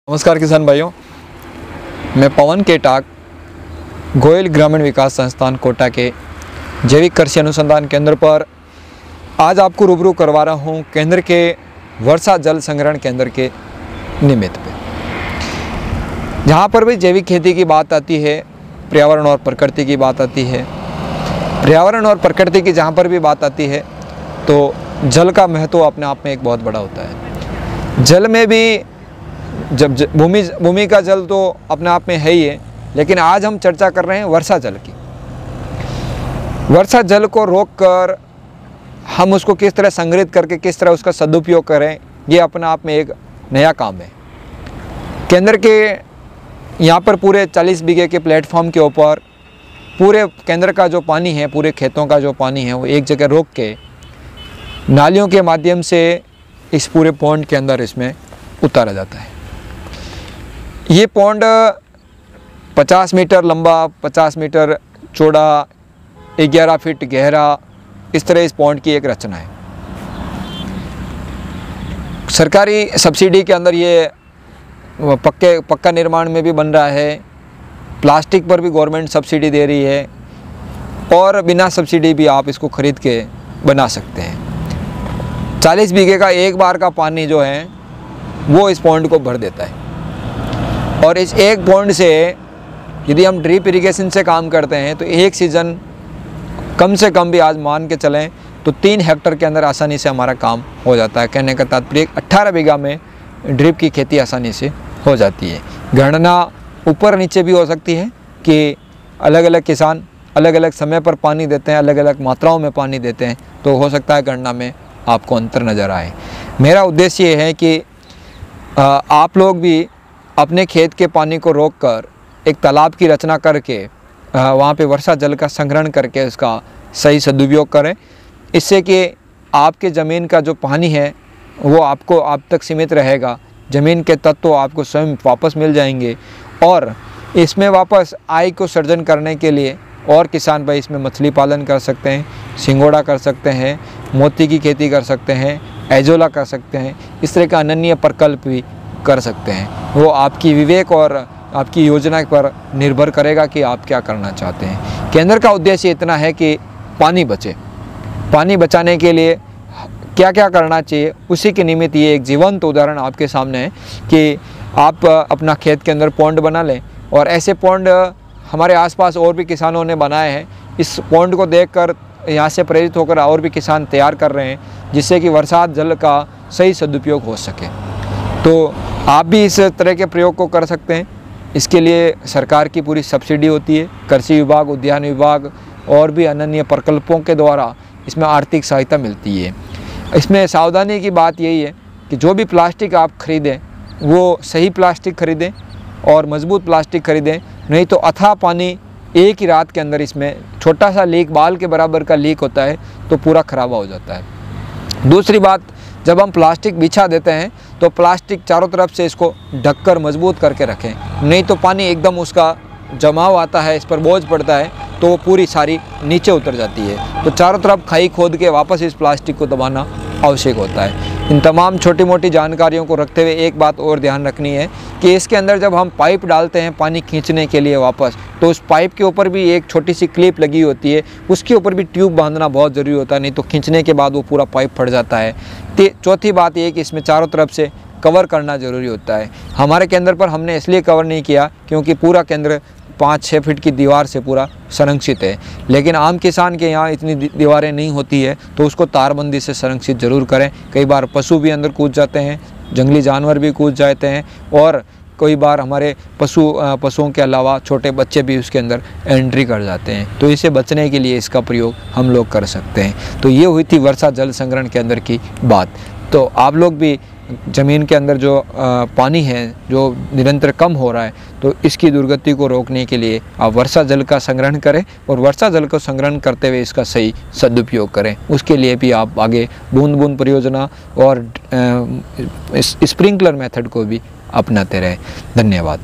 नमस्कार किसान भाइयों, मैं पवन केटाक गोयल ग्रामीण विकास संस्थान कोटा के जैविक कृषि अनुसंधान केंद्र पर आज आपको रूबरू करवा रहा हूं केंद्र के वर्षा जल संग्रहण केंद्र के निमित्त पे। जहां पर भी जैविक खेती की बात आती है, पर्यावरण और प्रकृति की बात आती है, पर्यावरण और प्रकृति की जहां पर भी बात आती है तो जल का महत्व अपने आप में एक बहुत बड़ा होता है। जल में भी जब भूमि का जल तो अपने आप में है ही है, लेकिन आज हम चर्चा कर रहे हैं वर्षा जल की। वर्षा जल को रोककर हम उसको किस तरह संग्रहित करके किस तरह उसका सदुपयोग करें, ये अपने आप में एक नया काम है। केंद्र के यहाँ पर पूरे 40 बीघे के प्लेटफॉर्म के ऊपर पूरे केंद्र का जो पानी है, पूरे खेतों का जो पानी है, वो एक जगह रोक के नालियों के माध्यम से इस पूरे पॉन्ड के अंदर इसमें उतारा जाता है। ये पॉन्ड 50 मीटर लंबा, 50 मीटर चौड़ा, 11 फीट गहरा, इस तरह इस पॉन्ड की एक रचना है। सरकारी सब्सिडी के अंदर ये पक्का निर्माण में भी बन रहा है। प्लास्टिक पर भी गवर्नमेंट सब्सिडी दे रही है और बिना सब्सिडी भी आप इसको खरीद के बना सकते हैं। 40 बीघे का एक बार का पानी जो है वो इस पॉन्ड को भर देता है। और इस एक पॉन्ड से यदि हम ड्रिप इरिगेशन से काम करते हैं तो एक सीज़न कम से कम भी आज मान के चलें तो 3 हेक्टर के अंदर आसानी से हमारा काम हो जाता है। कहने का तात्पर्य 18 बीघा में ड्रिप की खेती आसानी से हो जाती है। गणना ऊपर नीचे भी हो सकती है कि अलग अलग किसान अलग अलग समय पर पानी देते हैं, अलग अलग मात्राओं में पानी देते हैं, तो हो सकता है गणना में आपको अंतर नज़र आए। मेरा उद्देश्य ये है कि आप लोग भी अपने खेत के पानी को रोककर एक तालाब की रचना करके वहाँ पे वर्षा जल का संग्रहण करके उसका सही सदुपयोग करें। इससे कि आपके ज़मीन का जो पानी है वो आप तक सीमित रहेगा, ज़मीन के तत्व आपको स्वयं वापस मिल जाएंगे और इसमें वापस आय को सर्जन करने के लिए और किसान भाई इसमें मछली पालन कर सकते हैं, सिंगोड़ा कर सकते हैं, मोती की खेती कर सकते हैं, एजोला कर सकते हैं। इस तरह का अनन्य प्रकल्प भी कर सकते हैं। वो आपकी विवेक और आपकी योजना पर निर्भर करेगा कि आप क्या करना चाहते हैं। केंद्र का उद्देश्य इतना है कि पानी बचे। पानी बचाने के लिए क्या क्या करना चाहिए, उसी के निमित्त ये एक जीवंत उदाहरण आपके सामने है कि आप अपना खेत के अंदर पॉन्ड बना लें। और ऐसे पॉन्ड हमारे आसपास और भी किसानों ने बनाए हैं। इस पॉन्ड को देखकर यहाँ से प्रेरित होकर और भी किसान तैयार कर रहे हैं, जिससे कि बरसात जल का सही सदुपयोग हो सके। तो आप भी इस तरह के प्रयोग को कर सकते हैं। इसके लिए सरकार की पूरी सब्सिडी होती है। कृषि विभाग, उद्यान विभाग और भी अनन्य प्रकल्पों के द्वारा इसमें आर्थिक सहायता मिलती है। इसमें सावधानी की बात यही है कि जो भी प्लास्टिक आप खरीदें वो सही प्लास्टिक खरीदें और मजबूत प्लास्टिक खरीदें, नहीं तो अथाह पानी एक ही रात के अंदर इसमें छोटा सा लीक, बाल के बराबर का लीक होता है तो पूरा खराब हो जाता है। दूसरी बात, जब हम प्लास्टिक बिछा देते हैं तो प्लास्टिक चारों तरफ से इसको ढककर मजबूत करके रखें, नहीं तो पानी एकदम उसका जमाव आता है, इस पर बोझ पड़ता है तो वो पूरी सारी नीचे उतर जाती है। तो चारों तरफ खाई खोद के वापस इस प्लास्टिक को दबाना आवश्यक होता है। इन तमाम छोटी मोटी जानकारियों को रखते हुए एक बात और ध्यान रखनी है कि इसके अंदर जब हम पाइप डालते हैं पानी खींचने के लिए वापस, तो उस पाइप के ऊपर भी एक छोटी सी क्लिप लगी होती है, उसके ऊपर भी ट्यूब बांधना बहुत ज़रूरी होता है, नहीं तो खींचने के बाद वो पूरा पाइप फट जाता है। चौथी बात ये कि इसमें चारों तरफ से कवर करना ज़रूरी होता है। हमारे केंद्र पर हमने इसलिए कवर नहीं किया क्योंकि पूरा केंद्र 5-6 फीट की दीवार से पूरा संरक्षित है, लेकिन आम किसान के यहाँ इतनी दीवारें नहीं होती है तो उसको तारबंदी से संरक्षित ज़रूर करें। कई बार पशु भी अंदर कूद जाते हैं, जंगली जानवर भी कूद जाते हैं और कई बार हमारे पशुओं के अलावा छोटे बच्चे भी उसके अंदर एंट्री कर जाते हैं। तो इसे बचने के लिए इसका प्रयोग हम लोग कर सकते हैं। तो ये हुई थी वर्षा जल संग्रहण के अंदर की बात। तो आप लोग भी ज़मीन के अंदर जो पानी है जो निरंतर कम हो रहा है, तो इसकी दुर्गति को रोकने के लिए आप वर्षा जल का संग्रहण करें और वर्षा जल को संग्रहण करते हुए इसका सही सदुपयोग करें। उसके लिए भी आप आगे बूंद बूंद परियोजना और स्प्रिंकलर मेथड को भी अपनाते रहें। धन्यवाद।